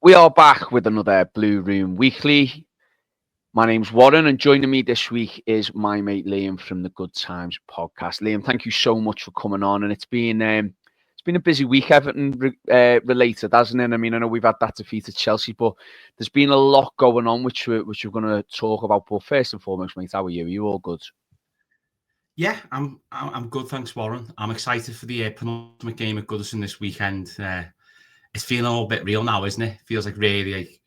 We are back with another Blue Room Weekly. My name's Warren, and joining me this week is my mate Liam from the Good Times podcast. Liam, thank you so much for coming on, and it's been a busy week, Everton related, hasn't it? I mean, I know we've had that defeat at Chelsea, but there's been a lot going on, which we're going to talk about. But first and foremost, mate, how are you? Are you all good? Yeah, I'm good, thanks, Warren. I'm excited for the penultimate game at Goodison this weekend. It's feeling a little bit real now, isn't it? Feels like really,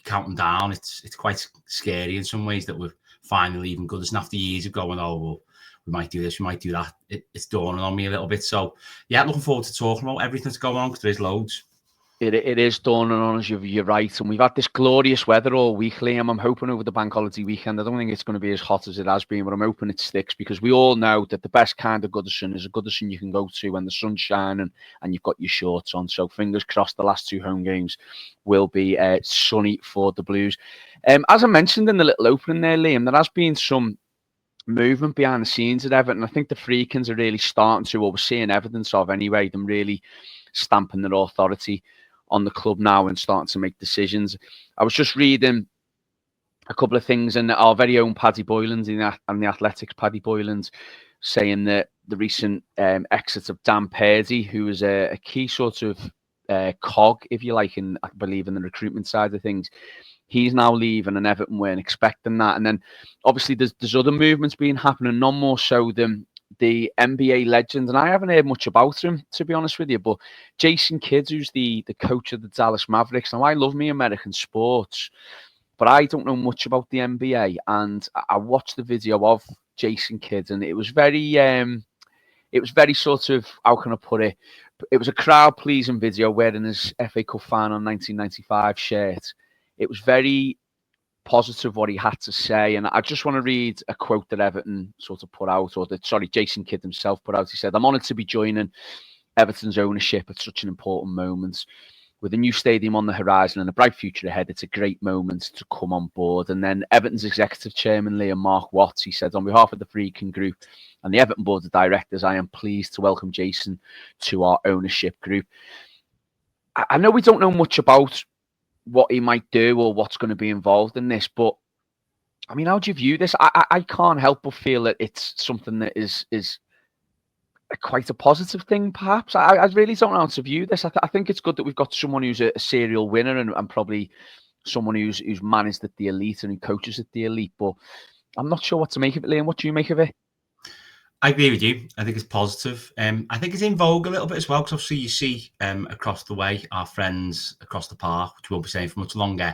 counting down. It's quite scary in some ways that we're finally leaving Goodison after years of going, oh, well, we might do this, we might do that. It's dawning on me a little bit. So, yeah, looking forward to talking about everything that's going on because there's loads. It is dawning on us, you're right. And we've had this glorious weather all week, Liam. I'm hoping over the bank holiday weekend, I don't think it's going to be as hot as it has been, but I'm hoping it sticks because we all know that the best kind of Goodison is a Goodison you can go to when the sun's shining and you've got your shorts on. So fingers crossed the last two home games will be sunny for the Blues. As I mentioned in the little opening there, Liam, there has been some movement behind the scenes at Everton. I think the Freakins are really starting to, or we're seeing evidence of anyway, them really stamping their authority on the club now and starting to make decisions. I was just reading a couple of things, and our very own Paddy Boylan's and the Athletics Paddy Boylan's saying that the recent exit of Dan Purdy, who was a key sort of cog, if you like, I believe in the recruitment side of things, he's now leaving, and Everton weren't expecting that. And then obviously there's other movements being happening, none more so than the NBA legend, and I haven't heard much about him, to be honest with you, but Jason Kidd, who's the coach of the Dallas Mavericks. Now, I love me American sports, but I don't know much about the NBA, and I watched the video of Jason Kidd, and it was very sort of, how can I put it? It was a crowd-pleasing video wearing his FA Cup final 1995 shirt. It was very positive what he had to say, and I just want to read a quote that Everton sort of put out, or that, sorry, Jason Kidd himself put out. He said, "I'm honoured to be joining Everton's ownership at such an important moment. With a new stadium on the horizon and a bright future ahead, it's a great moment to come on board." And then Everton's executive chairman, Liam Mark Watts, he said, "On behalf of the Freakin Group and the Everton Board of Directors, I am pleased to welcome Jason to our ownership group." I know we don't know much about what he might do or what's going to be involved in this, but I mean, how do you view this? I can't help but feel that it's something that is quite a positive thing, perhaps. I really don't know how to view this. I think it's good that we've got someone who's a serial winner and probably someone who's managed at the elite and who coaches at the elite, but I'm not sure what to make of it, Liam. What do you make of it? I agree with you. I think it's positive. I think it's in vogue a little bit as well, because obviously you see across the way, our friends across the park, which we won't be saying for much longer,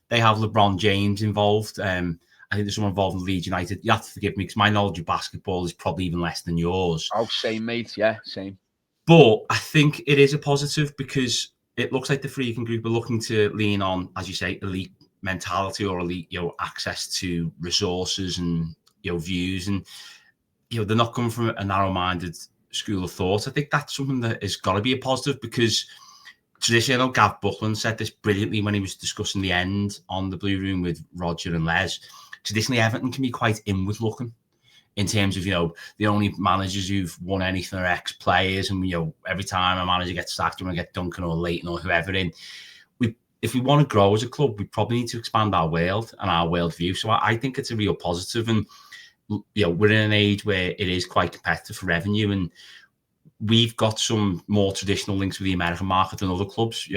they have LeBron James involved. I think there's someone involved in Leeds United. You have to forgive me because my knowledge of basketball is probably even less than yours. Oh, same, mate. Yeah, same. But I think it is a positive because it looks like the Freakin Group are looking to lean on, as you say, elite mentality or elite, access to resources and, views. And they're not coming from a narrow-minded school of thought. I think that's something that has got to be a positive because traditionally, Gav Buckland said this brilliantly when he was discussing the end on the Blue Room with Roger and Les. Traditionally, Everton can be quite inward-looking in terms of, the only managers who've won anything are ex-players, and, every time a manager gets sacked, you want to get Duncan or Leighton or whoever in. If we want to grow as a club, we probably need to expand our world and our worldview. So I think it's a real positive, and we're in an age where it is quite competitive for revenue, and we've got some more traditional links with the American market than other clubs,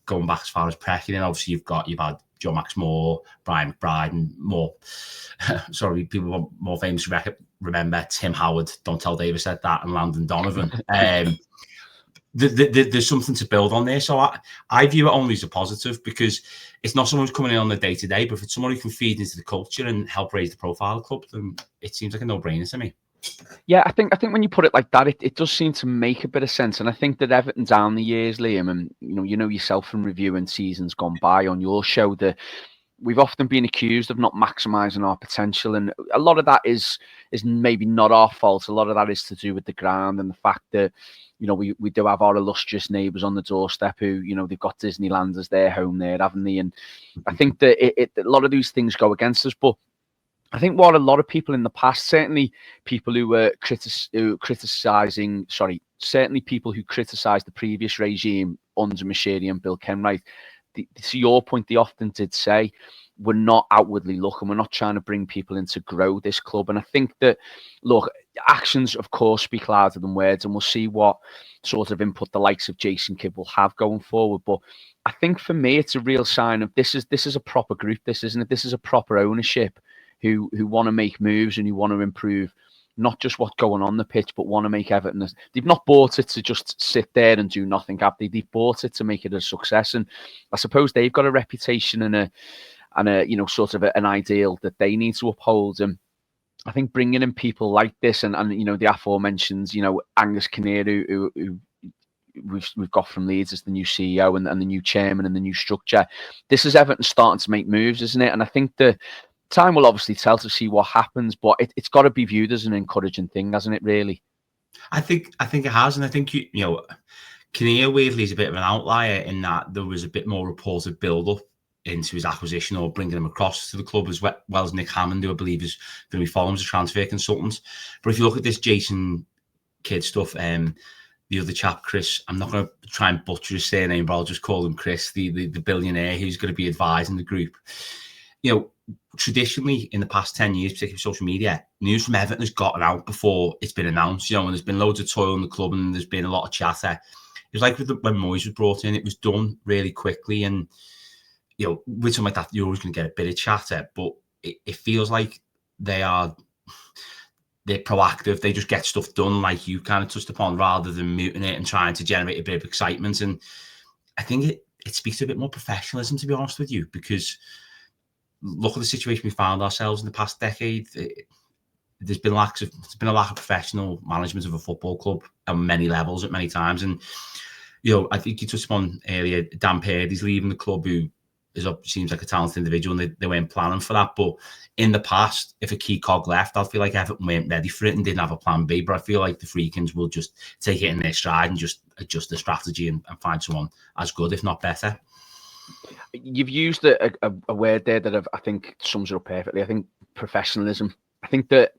going back as far as Precky. And obviously you've had Joe Max Moore, Brian McBride, and more. Sorry, people are more famous to remember Tim Howard, Don't Tell Davis said that, and Landon Donovan. There's something to build on there. So I view it only as a positive because it's not someone who's coming in on the day-to-day, but if it's someone who can feed into the culture and help raise the profile of the club, then it seems like a no-brainer to me. Yeah, I think when you put it like that, it does seem to make a bit of sense. And I think that Everton down the years, Liam, and you know yourself from reviewing seasons gone by on your show, that we've often been accused of not maximising our potential, and a lot of that is maybe not our fault. A lot of that is to do with the ground and the fact that we do have our illustrious neighbours on the doorstep who they've got Disneyland as their home there, haven't they? And I think that a lot of these things go against us, but I think what a lot of people in the past, certainly people who were certainly people who criticised the previous regime under Mashiri and Bill Kenwright, to your point, they often did say, we're not outwardly looking, we're not trying to bring people in to grow this club. And I think that, look, actions, of course, speak louder than words, and we'll see what sort of input the likes of Jason Kidd will have going forward. But I think for me, it's a real sign of this is a proper group, this isn't it? This is a proper ownership who want to make moves and who want to improve not just what's going on the pitch, but want to make Everton. They've not bought it to just sit there and do nothing, have they? They've bought it to make it a success. And I suppose they've got a reputation and a sort of an ideal that they need to uphold. And I think bringing in people like this and the aforementioned, Angus Kinnear, who we've got from Leeds as the new CEO and the new chairman and the new structure. This is Everton starting to make moves, isn't it? And I think the time will obviously tell to see what happens, but it's got to be viewed as an encouraging thing, hasn't it? Really, I think it has, and I think Kinnear weirdly is a bit of an outlier in that there was a bit more reported build-up into his acquisition or bringing him across to the club, as well as Nick Hammond, who I believe is going to be following as a transfer consultant. But if you look at this Jason Kidd stuff, the other chap, Chris, I'm not going to try and butcher his surname, but I'll just call him Chris, the billionaire who's going to be advising the group. Traditionally in the past 10 years, particularly social media, news from Everton has gotten out before it's been announced, and there's been loads of toil in the club and there's been a lot of chatter. It was like when Moyes was brought in, it was done really quickly, and with something like that, you're always going to get a bit of chatter, but it feels like they're proactive. They just get stuff done, like you kind of touched upon, rather than muting it and trying to generate a bit of excitement. And I think it speaks to a bit more professionalism, to be honest with you, because look at the situation we found ourselves in the past decade. There's been a lack of professional management of a football club on many levels at many times. And I think you touched upon earlier, Dan Purdy's leaving the club, who seems like a talented individual, and they weren't planning for that. But in the past, if a key cog left, I feel like Everton weren't ready for it and didn't have a plan B. But I feel like the Freakins will just take it in their stride and just adjust the strategy and find someone as good, if not better. You've used a word there that I think sums it up perfectly. I think professionalism. I think that,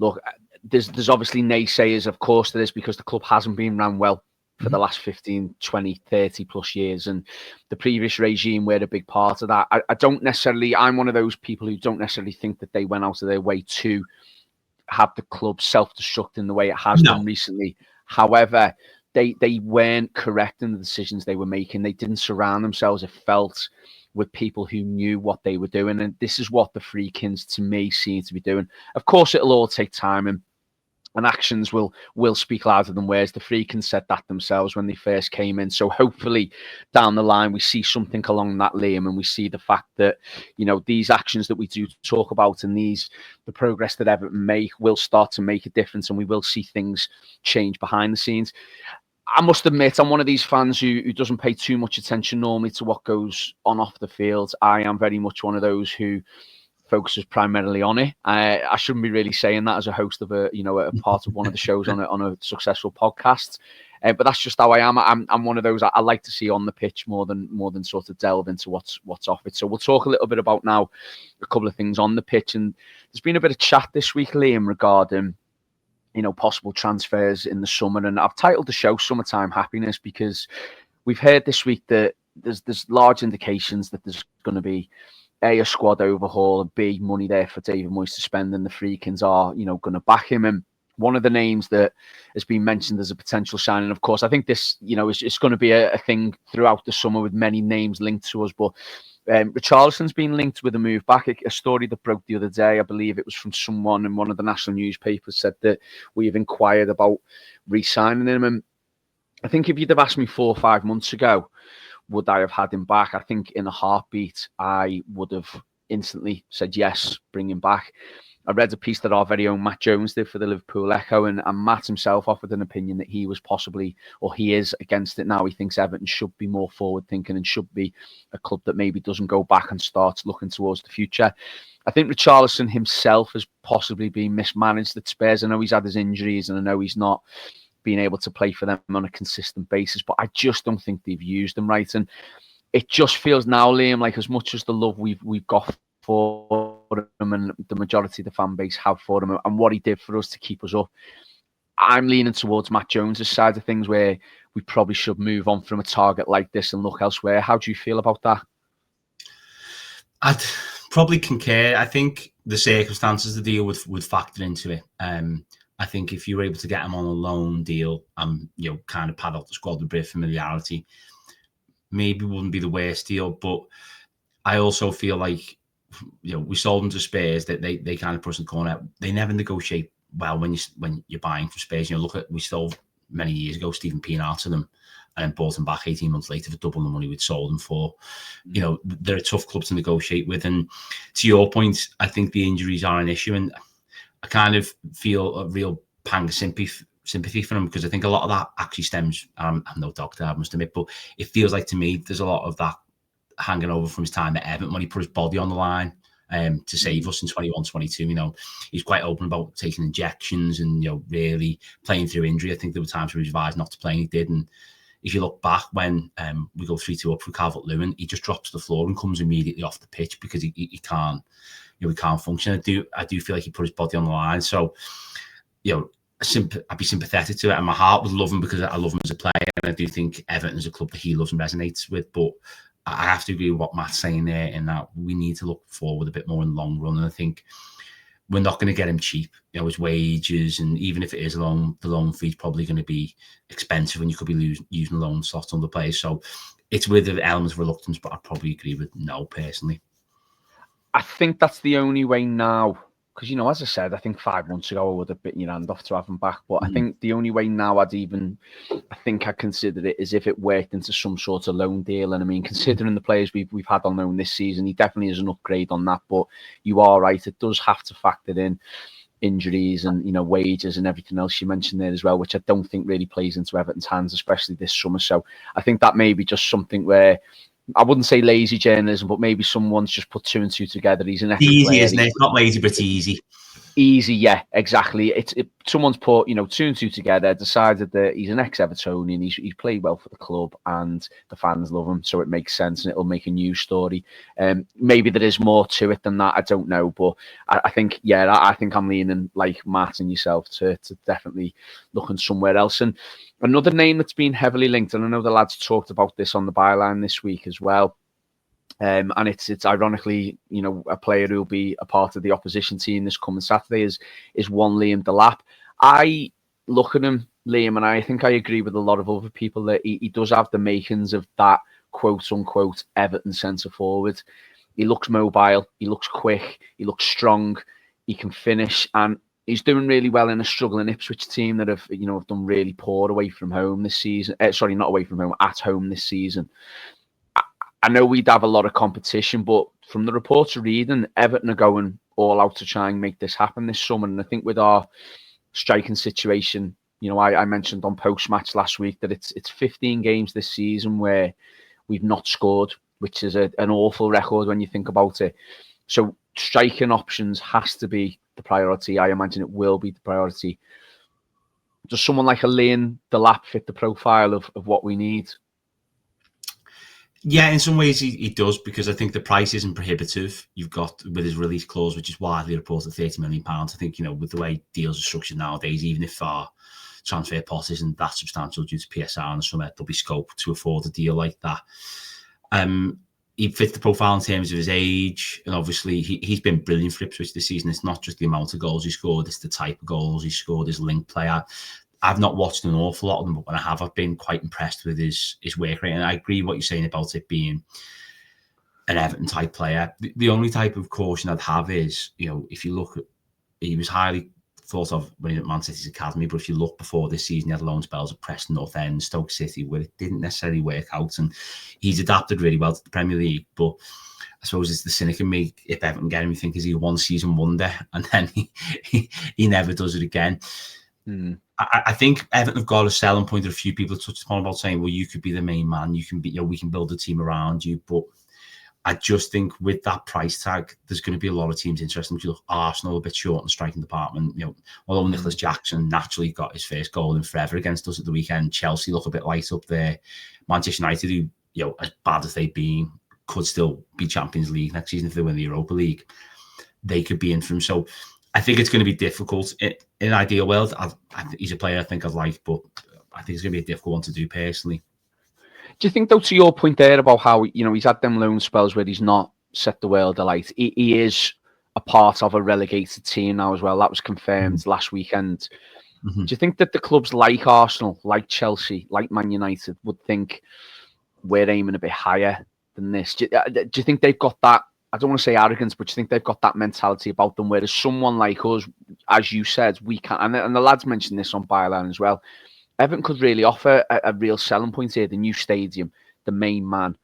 look, there's obviously naysayers, of course, to this, because the club hasn't been run well for the last 15, 20, 30 plus years. And the previous regime were a big part of that. I'm one of those people who don't necessarily think that they went out of their way to have the club self-destruct in the way it has done recently. However, they weren't correct in the decisions they were making. They didn't surround themselves, it felt, with people who knew what they were doing. And this is what the Freakins, to me, seem to be doing. Of course, it'll all take time, and actions will speak louder than words. The Freakins said that themselves when they first came in. So hopefully down the line we see something along that, Liam, and we see the fact that these actions that we do talk about and the progress that Everton make will start to make a difference, and we will see things change behind the scenes. I must admit, I'm one of these fans who doesn't pay too much attention normally to what goes on off the field. I am very much one of those who focuses primarily on it. I shouldn't be really saying that as a host of a part of one of the shows on a successful podcast, but that's just how I am. I'm one of those I like to see on the pitch more than sort of delve into what's off it. So we'll talk a little bit about now a couple of things on the pitch, and there's been a bit of chat this week, Liam, regarding possible transfers in the summer, and I've titled the show "Summertime Happiness" because we've heard this week that there's large indications that there's going to be a squad overhaul, and B, money there for David Moyes to spend, and the Freakins are, going to back him. And one of the names that has been mentioned as a potential signing, of course, I think this, is going to be a thing throughout the summer with many names linked to us, but Richarlison's been linked with a move back. A story that broke the other day, I believe it was from someone in one of the national newspapers, said that we've inquired about re-signing him. And I think if you'd have asked me 4 or 5 months ago, would I have had him back? I think in a heartbeat, I would have instantly said yes, bring him back. I read a piece that our very own Matt Jones did for the Liverpool Echo, and Matt himself offered an opinion that he was possibly, or he is, against it now. He thinks Everton should be more forward-thinking and should be a club that maybe doesn't go back and starts looking towards the future. I think Richarlison himself has possibly been mismanaged at Spurs. I know he's had his injuries, and I know he's not being able to play for them on a consistent basis, but I just don't think they've used him right. And it just feels now, Liam, like as much as the love we've got for him and the majority of the fan base have for him and what he did for us to keep us up, I'm leaning towards Matt Jones's side of things, where we probably should move on from a target like this and look elsewhere. How do you feel about that? I'd probably concur. I think the circumstances the deal would factor into it. I think if you were able to get him on a loan deal and kind of pad out the squad with a bit of familiarity, maybe wouldn't be the worst deal. But I also feel like we sold them to Spurs, that they kind of pushed in the corner. They never negotiate well when you're buying from Spurs. Look at, we sold many years ago Stephen Pienaar to them, and then bought him back 18 months later for double the money we'd sold him for. They're a tough club to negotiate with. And to your point, I think the injuries are an issue, and I kind of feel a real pang of sympathy for him, because I think a lot of that actually stems, I'm no doctor, I must admit, but it feels like to me there's a lot of that hanging over from his time at Everton when he put his body on the line to save us in 21-22. He's quite open about taking injections and really playing through injury. I think there were times where he was advised not to play, and he did. And if you look back when we go 3-2 up for Calvert-Lewin, he just drops to the floor and comes immediately off the pitch because he can't, he can't function. I do feel like he put his body on the line. So, I'd be sympathetic to it, and my heart would love him because I love him as a player, and I do think Everton is a club that he loves and resonates with. But I have to agree with what Matt's saying there, in that we need to look forward a bit more in the long run. And I think we're not going to get him cheap. His wages, and even if it is the loan fee is probably going to be expensive, and you could be using loan slots on the players. So it's with the elements of reluctance, but I'd probably agree with no, personally. I think that's the only way now. Because, as I said, I think 5 months ago I would have bitten your hand off to have him back. But I think the only way now I'd consider it is if it worked into some sort of loan deal. And I mean, considering the players we've had on loan this season, he definitely is an upgrade on that. But you are right, it does have to factor in injuries and, wages and everything else you mentioned there as well, which I don't think really plays into Everton's hands, especially this summer. So I think that may be just something where, I wouldn't say lazy journalism, but maybe someone's just put 2 and 2 together. He's an easy, isn't it? It's not lazy, but easy. Easy, yeah, exactly. Someone's put 2 and 2 together, decided that he's an ex-Evertonian, he's played well for the club, and the fans love him, so it makes sense, and it'll make a news story. Maybe there is more to it than that. I don't know, but I think I'm leaning like Matt and yourself to definitely looking somewhere else. And another name that's been heavily linked, and I know the lads talked about this on the byline this week as well. And it's ironically, a player who'll be a part of the opposition team this coming Saturday is one Liam Delap. I look at him, Liam, and I think I agree with a lot of other people that he does have the makings of that quote unquote Everton centre forward. He looks mobile, he looks quick, he looks strong, he can finish, and he's doing really well in a struggling Ipswich team that have done really poor away from home this season. Sorry, not away from home, at home this season. I know we'd have a lot of competition, but from the reports we're reading, Everton are going all out to try and make this happen this summer. And I think with our striking situation, I mentioned on post-match last week that it's 15 games this season where we've not scored, which is an awful record when you think about it. So striking options has to be the priority. I imagine it will be the priority. Does someone like a Liam Delap fit the profile of what we need? Yeah, in some ways he does, because I think the price isn't prohibitive. You've got, with his release clause, which is widely reported £30 million. I think, with the way deals are structured nowadays, even if our transfer pot isn't that substantial due to PSR and summer, there'll be scope to afford a deal like that. He fits the profile in terms of his age, and obviously he's been brilliant for Ipswich this season. It's not just the amount of goals he scored, it's the type of goals he scored, his link player. I've not watched an awful lot of them, but when I have, I've been quite impressed with his work rate. And I agree with what you're saying about it being an Everton type player. The only type of caution I'd have is, if you look at, he was highly thought of when he was at Man City's academy, but if you look before this season, he had loan spells at Preston North End, Stoke City, where it didn't necessarily work out. And he's adapted really well to the Premier League. But I suppose it's the cynic in me. If Everton get him, you think, is he a one-season wonder? And then he never does it again. I think Everton have got a selling point that a few people touched upon about saying, well, you could be the main man, you can be, we can build a team around you. But I just think with that price tag, there's going to be a lot of teams interested. If you look, Arsenal a bit short in the striking department. Although Nicholas Jackson naturally got his first goal in forever against us at the weekend, Chelsea look a bit light up there. Manchester United, who, as bad as they've been, could still be Champions League next season if they win the Europa League. They could be in for him. So I think it's going to be difficult. In an ideal world, he's a player I think I'd like, but I think it's going to be a difficult one to do personally. Do you think, though, to your point there about how, he's had them loan spells where he's not set the world alight, he is a part of a relegated team now as well. That was confirmed last weekend. Mm-hmm. Do you think that the clubs like Arsenal, like Chelsea, like Man United would think we're aiming a bit higher than this? Do you think they've got that, I don't want to say arrogance, but do you think they've got that mentality about them, whereas someone like us, as you said, we can, and the lads mentioned this on Byline as well, Everton could really offer a real selling point here. The new stadium, the main man.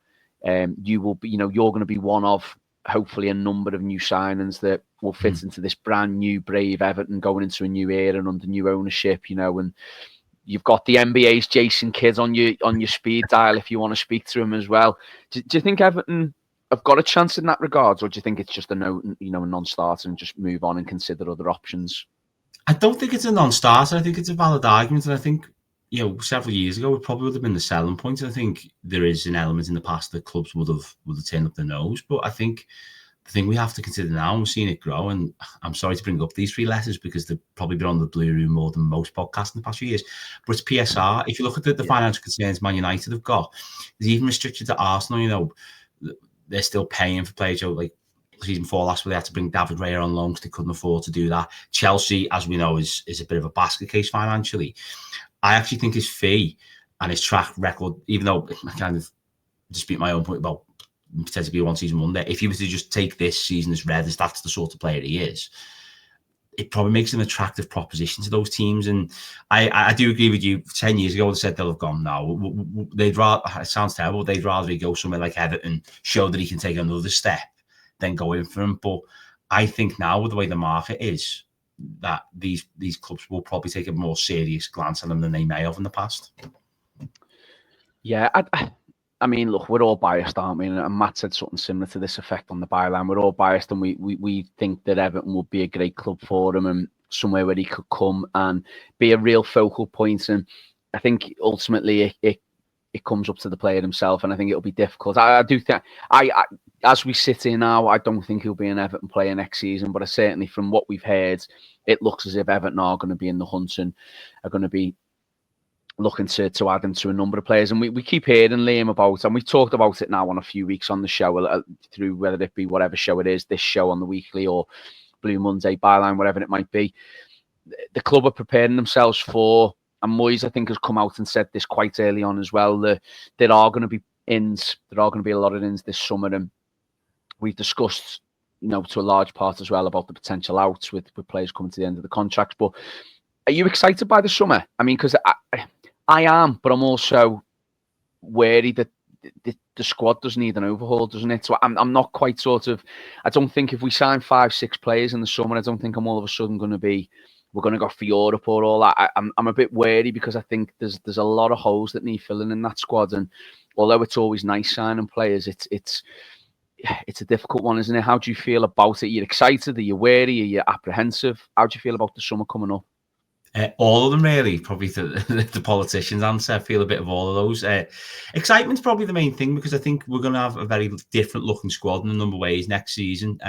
You will be, you're going to be one of hopefully a number of new signings that will fit into this brand new brave Everton going into a new era and under new ownership. And you've got the NBA's Jason Kidd on your speed dial if you want to speak to him as well. Do you think Everton have got a chance in that regard, or do you think it's just a non-starter and just move on and consider other options? I don't think it's a non-starter. I think it's a valid argument, and I think several years ago it probably would have been the selling point. I think there is an element in the past that clubs would have turned up their nose, but I think the thing we have to consider now, and we're seeing it grow, and I'm sorry to bring up these three letters because they've probably been on the Blue Room more than most podcasts in the past few years, but it's PSR. If you look at the financial concerns Man United have got, there's even restricted to Arsenal. They're still paying for players. Like season 4 last year, they had to bring David Raya on loan because they couldn't afford to do that. Chelsea, as we know, is a bit of a basket case financially. I actually think his fee and his track record, even though I kind of dispute my own point about potentially be a one-season wonder, if he was to just take this season as read as that's the sort of player he is, it probably makes an attractive proposition to those teams. And I do agree with you. 10 years ago, they said they'll have gone now. They'd rather, it sounds terrible, they'd rather he go somewhere like Everton, show that he can take another step, than go in for him. But I think now, with the way the market is, that these clubs will probably take a more serious glance at them than they may have in the past. Yeah, I mean, look, we're all biased, aren't we? And Matt said something similar to this effect on the byline. We're all biased, and we think that Everton would be a great club for him and somewhere where he could come and be a real focal point. And I think ultimately it comes up to the player himself, and I think it'll be difficult. I do think, as we sit here now, I don't think he'll be an Everton player next season, but certainly from what we've heard, it looks as if Everton are going to be in the hunt and are going to be looking to add him to a number of players. And we keep hearing Liam about, and we've talked about it now on a few weeks on the show, through whether it be whatever show it is, this show on the weekly or Blue Monday, Byline, whatever it might be. The club are preparing themselves for, and Moyes, I think, has come out and said this quite early on as well, that there are going to be ins, there are going to be a lot of ins this summer, and we've discussed, to a large part as well, about the potential outs with players coming to the end of the contract. But are you excited by the summer? I mean, because I am, but I'm also wary that the squad does need an overhaul, doesn't it? So I'm not quite I don't think if we sign 5-6 players in the summer, I don't think I'm all of a sudden going to be, we're going to go for Europe or all that. I'm a bit wary because I think there's a lot of holes that need filling in that squad. And although it's always nice signing players, it's a difficult one, isn't it? How do you feel about it? Are you excited? Are you wary? Are you apprehensive? How do you feel about the summer coming up? All of them, really. Probably the politicians' answer. I feel a bit of all of those. Excitement's probably the main thing, because I think we're going to have a very different looking squad in a number of ways next season.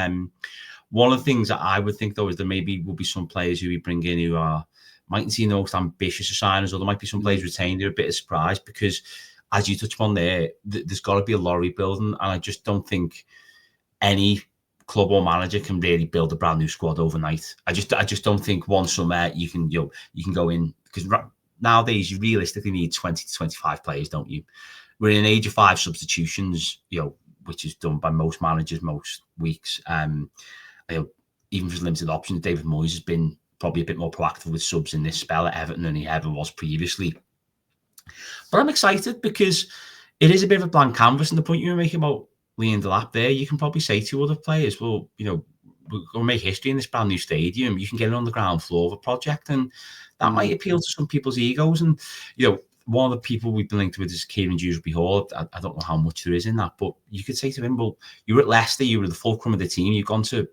One of the things that I would think, though, is there maybe will be some players who we bring in who mightn't see the most ambitious of signers, or there might be some players retained who are a bit of surprise, because, as you touched on there, there's got to be a lot rebuilding, and I just don't think any club or manager can really build a brand new squad overnight. I just don't think one summer you can go in, because nowadays you realistically need 20 to 25 players, don't you? We're in an age of 5 substitutions, which is done by most managers most weeks. Even for limited options, David Moyes has been probably a bit more proactive with subs in this spell at Everton than he ever was previously. But I'm excited because it is a bit of a blank canvas, and the point you were making about Liam Delap there, you can probably say to other players, well, we're going to make history in this brand new stadium. You can get it on the ground floor of a project, and that might appeal to some people's egos. And, one of the people we've been linked with is Kieran Dewsbury Hall. I don't know how much there is in that, but you could say to him, well, you were at Leicester, you were the fulcrum of the team, you've gone to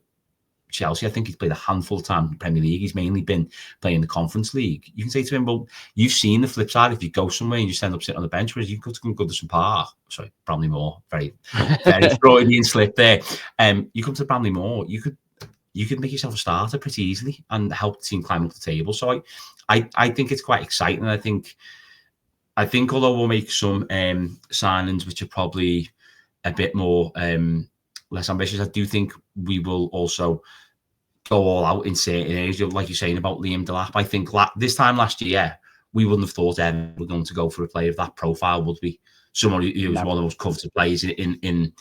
Chelsea. I think he's played a handful of times in the Premier League. He's mainly been playing the Conference League. You can say to him, well, you've seen the flip side. If you go somewhere and you stand up sitting on the bench, whereas you go to Goodison Park, sorry, Bramley Moor, very, very Freudian slip there. You come to Bramley Moor, you could make yourself a starter pretty easily and help the team climb up the table. So I think it's quite exciting. I think I think although we'll make some signings which are probably a bit more less ambitious, I do think we will also go all out in certain areas. Like you're saying about Liam Delap, I think this time last year, we wouldn't have thought ever we're going to go for a player of that profile, would we? Someone who was one of the most coveted players in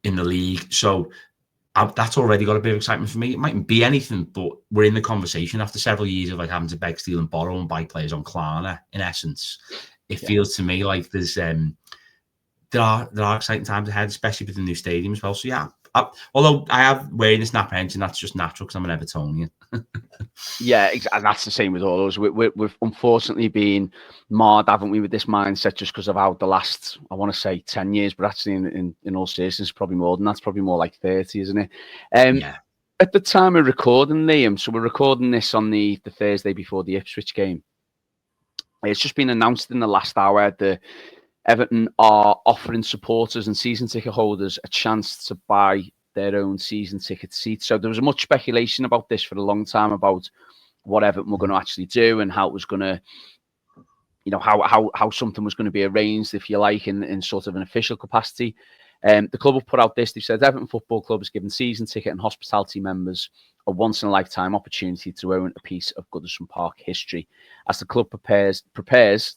the league. So that's already got a bit of excitement for me. It mightn't be anything, but we're in the conversation after several years of like having to beg, steal, and borrow and buy players on Klarna. In essence, it feels to me like there are exciting times ahead, especially with the new stadium as well. So yeah, although I have wariness and apprehension, that's just natural because I'm an Evertonian. Yeah, and that's the same with all of us. We've unfortunately been marred, haven't we, with this mindset just because of how the last, I want to say 10 years, but actually in all seriousness, probably more than that. It's probably more like 30, isn't it? Yeah. At the time of recording, Liam, so we're recording this on the Thursday before the Ipswich game. It's just been announced in the last hour that Everton are offering supporters and season ticket holders a chance to buy their own season ticket seats. So there was much speculation about this for a long time about what Everton were going to actually do and how it was going to, how something was going to be arranged, if you like, in sort of an official capacity. The club have put out this. They said Everton Football Club has given season ticket and hospitality members a once-in-a-lifetime opportunity to own a piece of Goodison Park history as the club prepares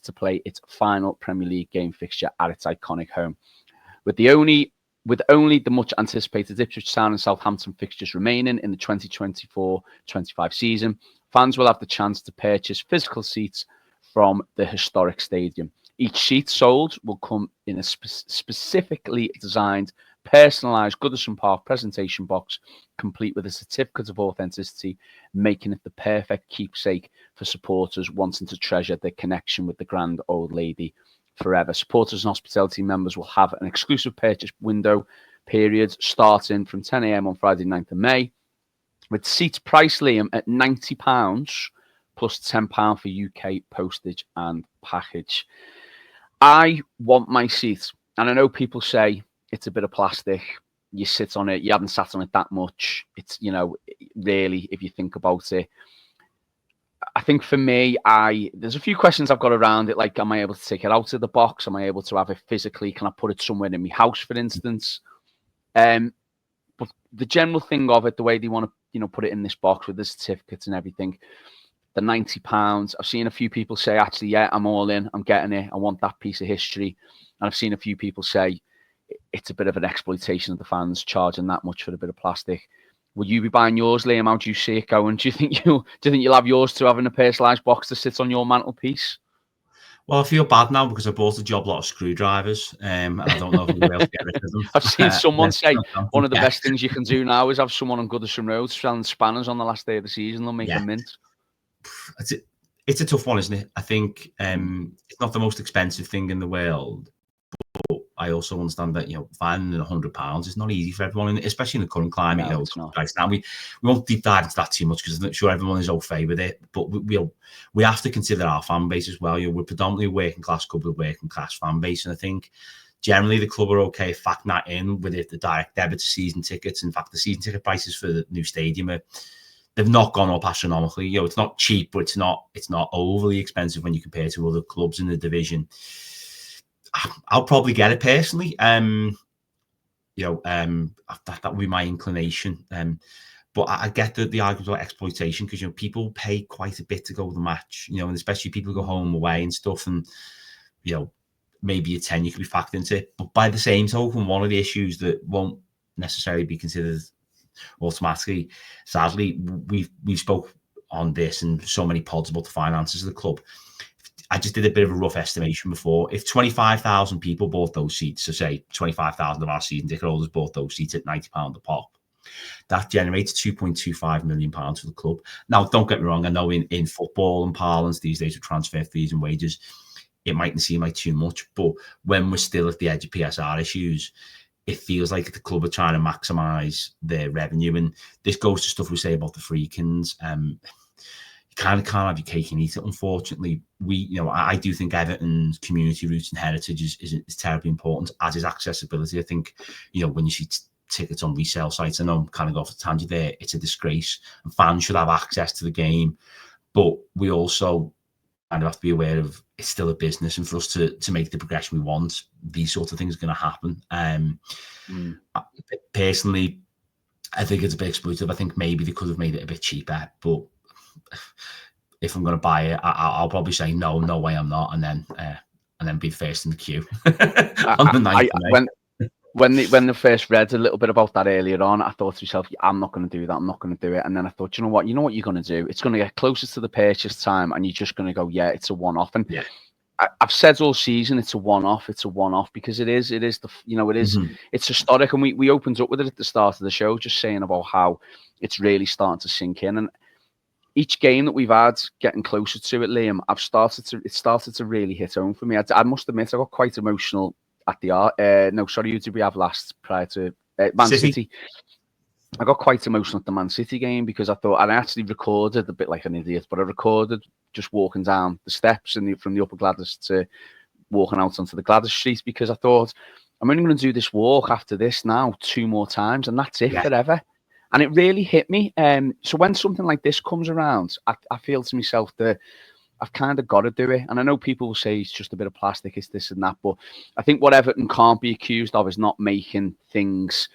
to play its final Premier League game fixture at its iconic home. With only the much-anticipated Ipswich Town and Southampton fixtures remaining in the 2024-25 season, fans will have the chance to purchase physical seats from the historic stadium. Each seat sold will come in a specifically designed, personalised Goodison Park presentation box, complete with a certificate of authenticity, making it the perfect keepsake for supporters wanting to treasure their connection with the grand old lady forever. Supporters and hospitality members will have an exclusive purchase window period starting from 10 a.m. on Friday, 9th of May, with seats priced, Liam, at £90 plus £10 for UK postage and package. I want my seat, and I know people say it's a bit of plastic. You sit on it, you haven't sat on it that much. It's, really, if you think about it, I think for me, there's a few questions I've got around it. Like, am I able to take it out of the box? Am I able to have it physically? Can I put it somewhere in my house, for instance? But the general thing of it, the way they want to, put it in this box with the certificates and everything, the £90. I've seen a few people say, actually, yeah, I'm all in. I'm getting it. I want that piece of history. And I've seen a few people say it's a bit of an exploitation of the fans, charging that much for a bit of plastic. Will you be buying yours, Liam? How do you see it going? Do you think you'll have yours to having a personalised box to sit on your mantelpiece? Well, I feel bad now because I bought a job lot of screwdrivers, and I don't know if I'll be able to get rid of them. I've seen someone say one of the best things you can do now is have someone on Goodison Road selling spanners on the last day of the season. They'll make a mint. It's a tough one, isn't it? I think it's not the most expensive thing in the world, but I also understand that finding £100 is not easy for everyone, especially in the current climate. No, it's not. Right now, we won't deep dive into that too much because I'm not sure everyone is au fait with it. But we have to consider our fan base as well. We're predominantly a working class club with a working class fan base, and I think generally the club are okay factoring that in with the direct debit to season tickets. In fact, the season ticket prices for the new stadium they've not gone up astronomically. It's not cheap, but it's not overly expensive when you compare to other clubs in the division. I'll probably get it personally. That would be my inclination. But I get the argument about exploitation because people pay quite a bit to go to the match. And especially people go home away and stuff, and maybe a tenner could be factored into it. But by the same token, one of the issues that won't necessarily be considered automatically, sadly, we've spoke on this and so many pods about the finances of the club. I just did a bit of a rough estimation before. If 25,000 people bought those seats, so say 25,000 of our season ticket holders bought those seats at £90 a pop, that generates £2.25 million for the club. Now, don't get me wrong, I know in football and parlance these days with transfer fees and wages, it mightn't seem like too much, but when we're still at the edge of PSR issues, it feels like the club are trying to maximise their revenue. And this goes to stuff we say about the Freakins. You kind of can't have your cake and eat it, unfortunately. I do think Everton's community roots and heritage is terribly important, as is accessibility. I think, when you see tickets on resale sites, I know I'm kind of off the tangent there, it's a disgrace. And fans should have access to the game. But we also kind of have to be aware of it's still a business, and for us to make the progression we want, these sorts of things are going to happen. Personally, I think it's a bit exploitative. I think maybe they could have made it a bit cheaper, but if I'm going to buy it, I'll probably say no way I'm not, and then be first in the queue on the 9th of May. When they first read a little bit about that earlier on, I thought to myself, I'm not going to do that. I'm not going to do it. And then I thought, you know what you're going to do? It's going to get closer to the purchase time, and you're just going to go, yeah, it's a one-off. And I've said all season, it's a one-off. It's a one-off because it is it's historic. And we opened up with it at the start of the show, just saying about how it's really starting to sink in. And each game that we've had, getting closer to it, Liam, it started to really hit home for me. I must admit, I got quite emotional at the who did we have last prior to Man City? I got quite emotional at the Man City game because I thought, and I actually recorded a bit like an idiot, but I recorded just walking down the steps from the Upper Gladys to walking out onto the Gladys Street, because I thought, I'm only going to do this walk after this now 2 more times, and that's it forever. And it really hit me. So when something like this comes around, I feel to myself that I've kind of got to do it. And I know people will say it's just a bit of plastic, it's this and that, but I think what Everton can't be accused of is not making things,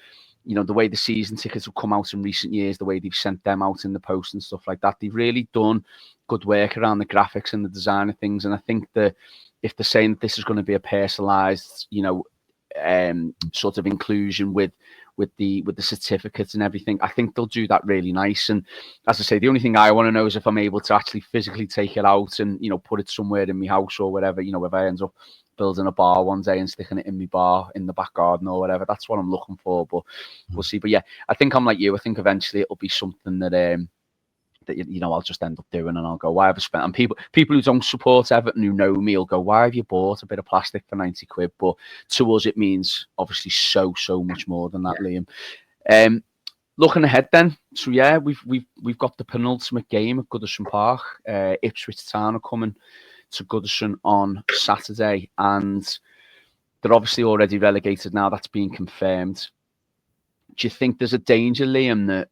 the way the season tickets have come out in recent years, the way they've sent them out in the post and stuff like that. They've really done good work around the graphics and the design of things. And I think that if they're saying that this is going to be a personalised, sort of inclusion with the certificates and everything, I think they'll do that really nice. And as I say, the only thing I want to know is if I'm able to actually physically take it out and put it somewhere in my house or whatever. If I end up building a bar one day and sticking it in my bar in the back garden or whatever, that's what I'm looking for. But we'll see. But yeah, I think I'm like you. I think eventually it'll be something that I'll just end up doing, and I'll go, why have I spent? And people who don't support Everton, who know me, will go, why have you bought a bit of plastic for 90 quid? But to us, it means obviously so much more than that, Liam. Looking ahead then, so yeah, we've got the penultimate game at Goodison Park. Ipswich Town are coming to Goodison on Saturday, and they're obviously already relegated now. That's been confirmed. Do you think there's a danger, Liam, that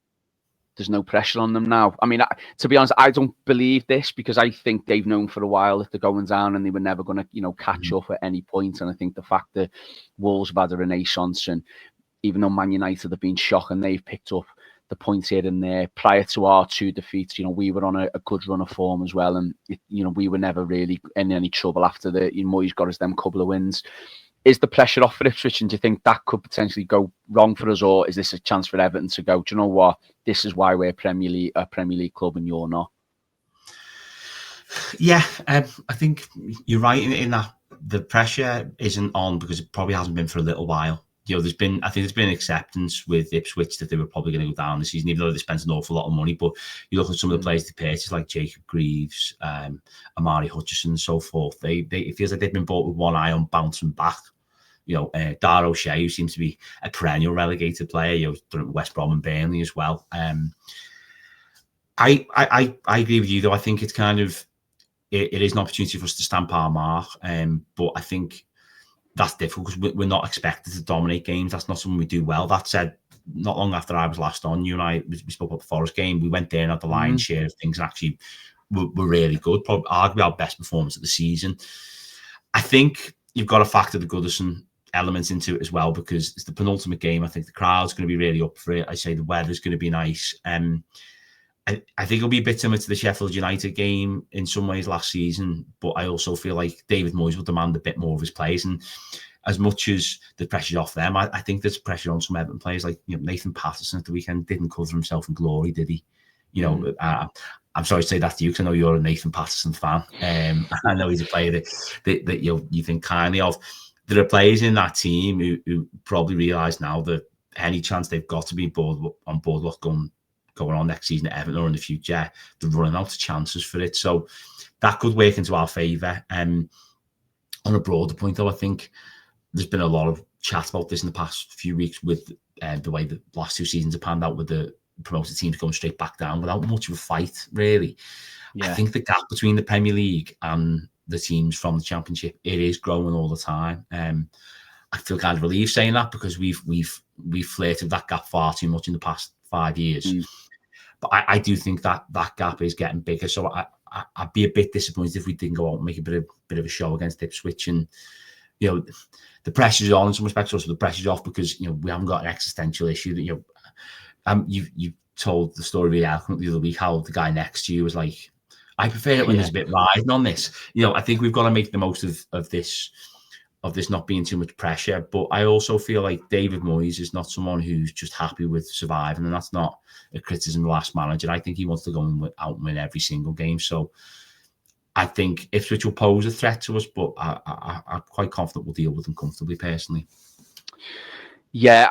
there's no pressure on them now? I mean, to be honest, I don't believe this, because I think they've known for a while that they're going down and they were never going to, catch up at any point. And I think the fact that Wolves have had a renaissance, and even though Man United have been shocking, they've picked up the points here and there. Prior to our 2 defeats, we were on a good run of form as well. And, we were never really in any trouble after Moyes got us them couple of wins. Is the pressure off for Ipswich, and do you think that could potentially go wrong for us, or is this a chance for Everton to go, do you know what, this is why we're a Premier League club and you're not? Yeah, I think you're right in that the pressure isn't on, because it probably hasn't been for a little while. I think there's been acceptance with Ipswich that they were probably going to go down this season, even though they spent an awful lot of money. But you look at some of the players they purchased, like Jacob Greaves, Amari Hutchison, and so forth. It feels like they've been bought with one eye on bouncing back. Dar O'Shea, who seems to be a perennial relegated player, done it with West Brom and Burnley as well. I agree with you, though. I think it's kind of it is an opportunity for us to stamp our mark, but I think that's difficult because we're not expected to dominate games. That's not something we do well. That said, not long after I was last on, you and I, we spoke about the Forest game. We went there and had the lion's share of things, and actually were really good. Probably arguably our best performance of the season. I think you've got to factor the Goodison elements into it as well, because it's the penultimate game. I think the crowd's going to be really up for it. I say the weather's going to be nice. I think it'll be a bit similar to the Sheffield United game in some ways last season, but I also feel like David Moyes will demand a bit more of his players. And as much as the pressure's off them, I think there's pressure on some Everton players, like Nathan Patterson at the weekend didn't cover himself in glory, did he? I'm sorry to say that to you, because I know you're a Nathan Patterson fan. I know he's a player that you think kindly of. There are players in that team who probably realise now that any chance they've got to be on board what's going on next season at Everton or in the future, they're running out of chances for it. So that could work into our favour. On a broader point, though, I think there's been a lot of chat about this in the past few weeks with the way the last 2 seasons have panned out, with the promoted teams going straight back down without much of a fight, really. Yeah. I think the gap between the Premier League and the teams from the Championship, it is growing all the time. I feel kind of relieved saying that, because we've flirted with that gap far too much in the past 5 years. But I do think that gap is getting bigger. So I'd be a bit disappointed if we didn't go out and make a bit of a show against Ipswich. And the pressure's on in some respects. Also, the pressure's off because we haven't got an existential issue. That you told the story really eloquently the other week how the guy next to you was like, I prefer it when there's a bit riding on this. I think we've got to make the most of this not being too much pressure. But I also feel like David Moyes is not someone who's just happy with surviving, and that's not a criticism of the last manager. I think he wants to go out and win every single game. So I think Ipswich will pose a threat to us, but I'm quite confident we'll deal with them comfortably, personally. Yeah,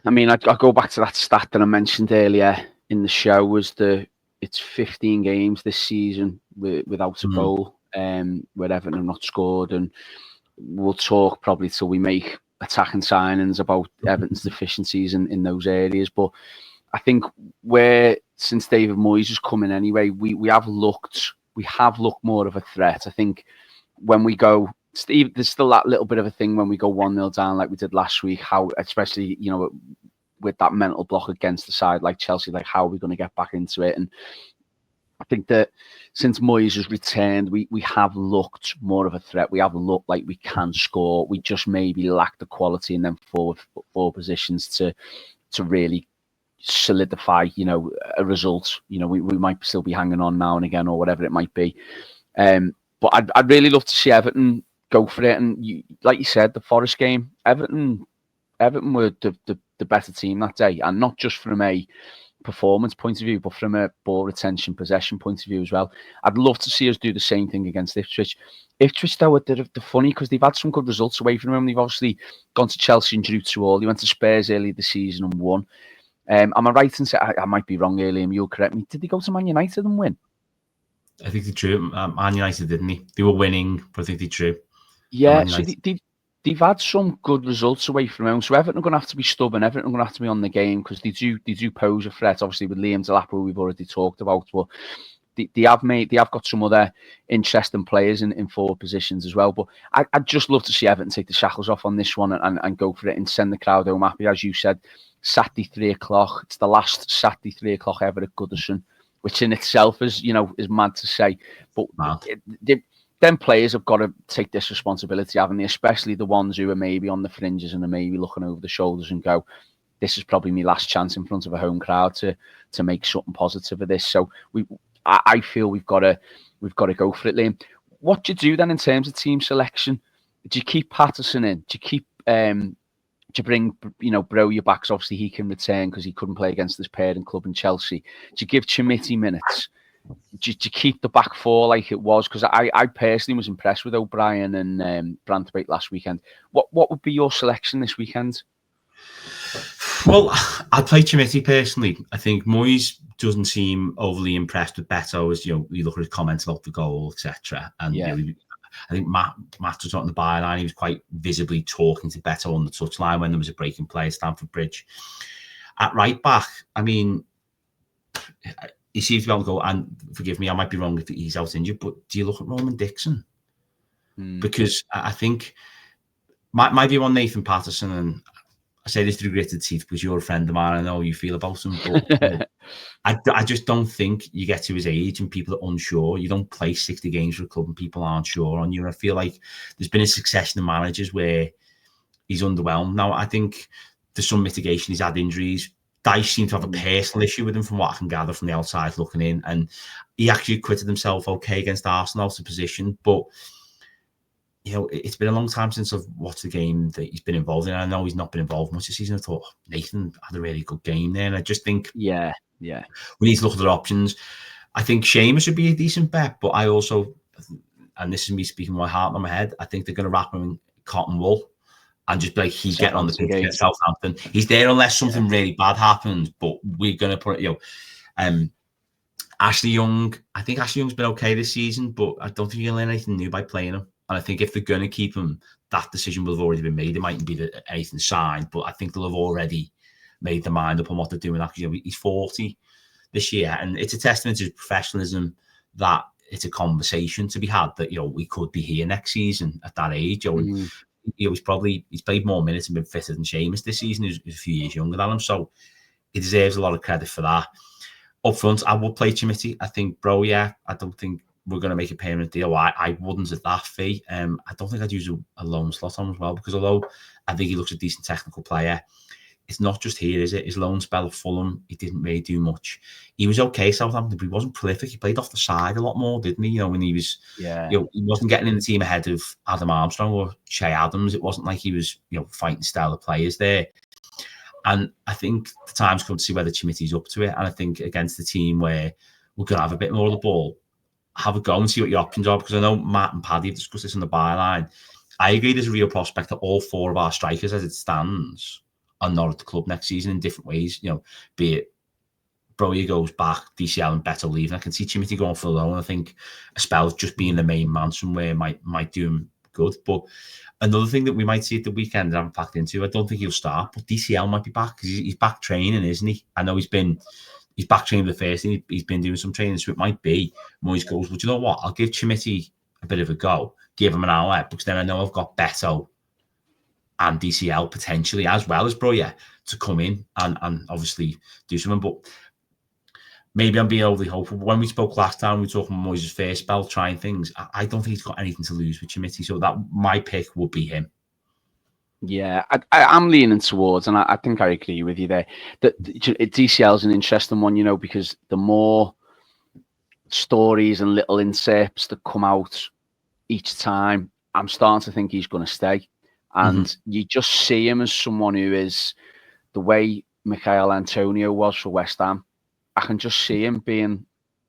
I mean, I go back to that stat that I mentioned earlier in the show, was it's 15 games this season without a goal, where Everton have not scored, and we'll talk probably till we make attacking signings about Everton's deficiencies in those areas. But I think since David Moyes has come in anyway, we have looked more of a threat. I think when we go, there's still that little bit of a thing when we go 1-0 down like we did last week, how, especially, with that mental block against the side like Chelsea, like how are we going to get back into it? And I think that since Moyes has returned, we have looked more of a threat. We have looked like we can score. We just maybe lack the quality in them forward positions to really solidify, a result. We might still be hanging on now and again or whatever it might be. But I'd really love to see Everton go for it. And like you said, the Forest game, Everton were the better team that day, and not just from a performance point of view, but from a ball retention, possession point of view as well. I'd love to see us do the same thing against Ipswich. Ipswich, though, they're funny because they've had some good results away from them. They've obviously gone to Chelsea and drew 2-2. They went to Spurs early this season and won. Am I right in saying, I might be wrong, Liam, you'll correct me, did they go to Man United and win? I think they drew. Man United, didn't they? They were winning, but I think they drew. Yeah, so they've had some good results away from home. So Everton are going to have to be stubborn. Everton are going to have to be on the game because they do pose a threat. Obviously, with Liam Delap, we've already talked about, but they have got some other interesting players in forward positions as well. But I'd just love to see Everton take the shackles off on this one and go for it and send the crowd home happy. As you said, Saturday 3:00. It's the last Saturday 3:00 ever at Goodison, which in itself is mad to say. But them players have got to take this responsibility, haven't they? Especially the ones who are maybe on the fringes and are maybe looking over the shoulders and go, this is probably my last chance in front of a home crowd to make something positive of this. So I feel we've got to go for it, Liam. What do you do then in terms of team selection? Do you keep Patterson in? Do you keep do you bring Bro back? So obviously he can return because he couldn't play against his parent club in Chelsea. Do you give Chimiti minutes? Do you keep the back four like it was? Because I personally was impressed with O'Brien and Branthwaite last weekend. What would be your selection this weekend? Well, I'd play Chimiti personally. I think Moyes doesn't seem overly impressed with Beto, as you look at his comments about the goal, etc. And I think Matt was on the byline. He was quite visibly talking to Beto on the touchline when there was a breaking play at Stamford Bridge. At right back, I mean, he seems to be able to go, and forgive me, I might be wrong if he's out injured, but do you look at Roman Dixon? Because I think my view on Nathan Patterson, and I say this through gritted teeth because you're a friend of mine, I know how you feel about him, but I just don't think you get to his age and people are unsure. You don't play 60 games for a club and people aren't sure on you. I feel like there's been a succession of managers where he's underwhelmed. Now, I think there's some mitigation. He's had injuries. Dice seemed to have a personal issue with him from what I can gather from the outside looking in. And he actually acquitted himself okay against Arsenal to position. But, it's been a long time since I've watched the game that he's been involved in. I know he's not been involved much this season. I thought Nathan had a really good game there. And I just think we need to look at the options. I think Seamus would be a decent bet. But I also, and this is me speaking my heart on my head, I think they're going to wrap him in cotton wool. And just be like, he's getting on the pitch against Southampton. He's there unless something really bad happens. But we're going to put it, Ashley Young. I think Ashley Young's been okay this season, but I don't think you'll learn anything new by playing him. And I think if they're going to keep him, that decision will have already been made. It mightn't be anything signed, but I think they'll have already made their mind up on what they're doing. Actually, he's 40 this year, and it's a testament to his professionalism that it's a conversation to be had that we could be here next season at that age. He's played more minutes and been fitter than Seamus this season, who's a few years younger than him. So he deserves a lot of credit for that. Up front, I would play Chimiti. I think, I don't think we're going to make a permanent deal, I wouldn't at that fee. I don't think I'd use a loan slot on as well, because although I think he looks a decent technical player, it's not just here, is it? His loan spell at Fulham, he didn't really do much. He was okay, Southampton, but he wasn't prolific. He played off the side a lot more, didn't he? When he was, he wasn't getting in the team ahead of Adam Armstrong or Shea Adams. It wasn't like he was, fighting stellar players there. And I think the time's come to see whether Chimity's up to it. And I think against the team where we're going to have a bit more of the ball, have a go and see what your options are. Because I know Matt and Paddy have discussed this on the byline. I agree there's a real prospect that all four of our strikers, as it stands, are not at the club next season in different ways. Be it Broya goes back, DCL and Beto leaving. I can see Chimity going for the loan. I think a spell of just being the main man somewhere might do him good. But another thing that we might see at the weekend that I haven't packed into, I don't think he'll start, but DCL might be back because he's back training, isn't he? I know he's back training the first thing. He's been doing some training, so it might be Moyes goes, well, do you know what? I'll give Chimity a bit of a go, give him an outlet, because then I know I've got Beto and DCL potentially, as well as Broya, to come in and obviously do something. But maybe I'm being overly hopeful. But when we spoke last time, we were talking about Moyes' first spell, trying things. I don't think he's got anything to lose with Chimity, so that my pick would be him. Yeah, I'm leaning towards, and I think I agree with you there, that DCL is an interesting one, because the more stories and little inserts that come out each time, I'm starting to think he's going to stay. And you just see him as someone who is the way Michail Antonio was for West Ham. I can just see him being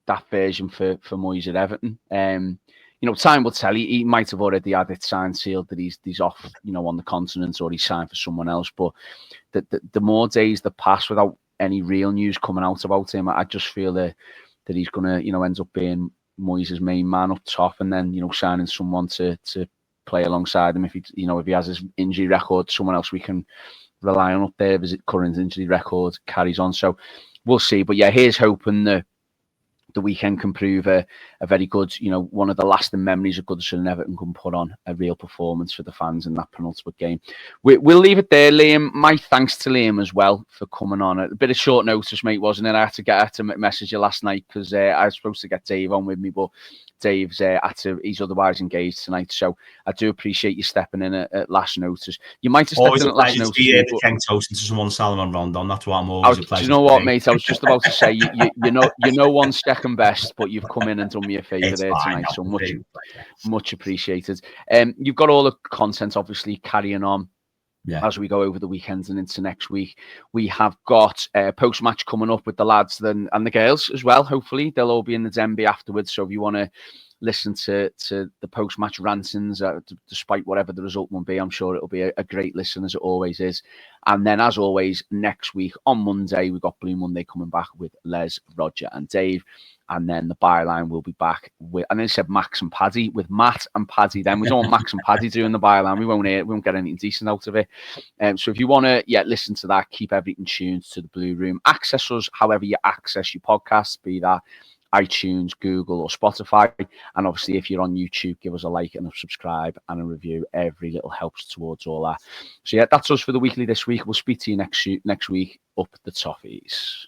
that version for Moyes at Everton. Time will tell. He might have already had it signed, sealed that he's off, on the continent, or he's signed for someone else. But the more days that pass without any real news coming out about him, I just feel that he's going to, end up being Moyes' main man up top, and then, signing someone to play alongside him if he has his injury record, someone else we can rely on up there if his current injury record carries on. So we'll see. But yeah, here's hoping the weekend can prove a very good, one of the lasting memories of Goodison and Everton can put on a real performance for the fans in that penultimate game. We'll leave it there, Liam. My thanks to Liam as well for coming on. A bit of short notice, mate, wasn't it? I had to message you last night because I was supposed to get Dave on with me, but Dave's he's otherwise engaged tonight. So I do appreciate you stepping in at last notice. You might have stepped in at last notice. Ken Toasting to someone, Salomon Rondon. That's what I'm always a pleasure. Do you know what, mate? I was just about to say, you one second best, but you've come in and done me a favour there tonight. So much appreciated. You've got all the content obviously carrying on. Yeah. As we go over the weekends and into next week, we have got a post-match coming up with the lads and the girls as well. Hopefully, they'll all be in the Denby afterwards. So if you want to listen to the post-match rantings, despite whatever the result will be, I'm sure it'll be a great listen, as it always is. And then, as always, next week on Monday, we've got Blue Monday coming back with Les, Roger and Dave. And then the byline will be back with, and then said Max and Paddy, with Matt and Paddy. Then we don't want Max and Paddy doing the byline. We won't get anything decent out of it. So if you want to, listen to that, keep everything tuned to the Blue Room. Access us however you access your podcasts, be that iTunes, Google, or Spotify. And obviously, if you're on YouTube, give us a like and a subscribe and a review. Every little helps towards all that. So that's us for the weekly this week. We'll speak to you next week. Up the Toffees.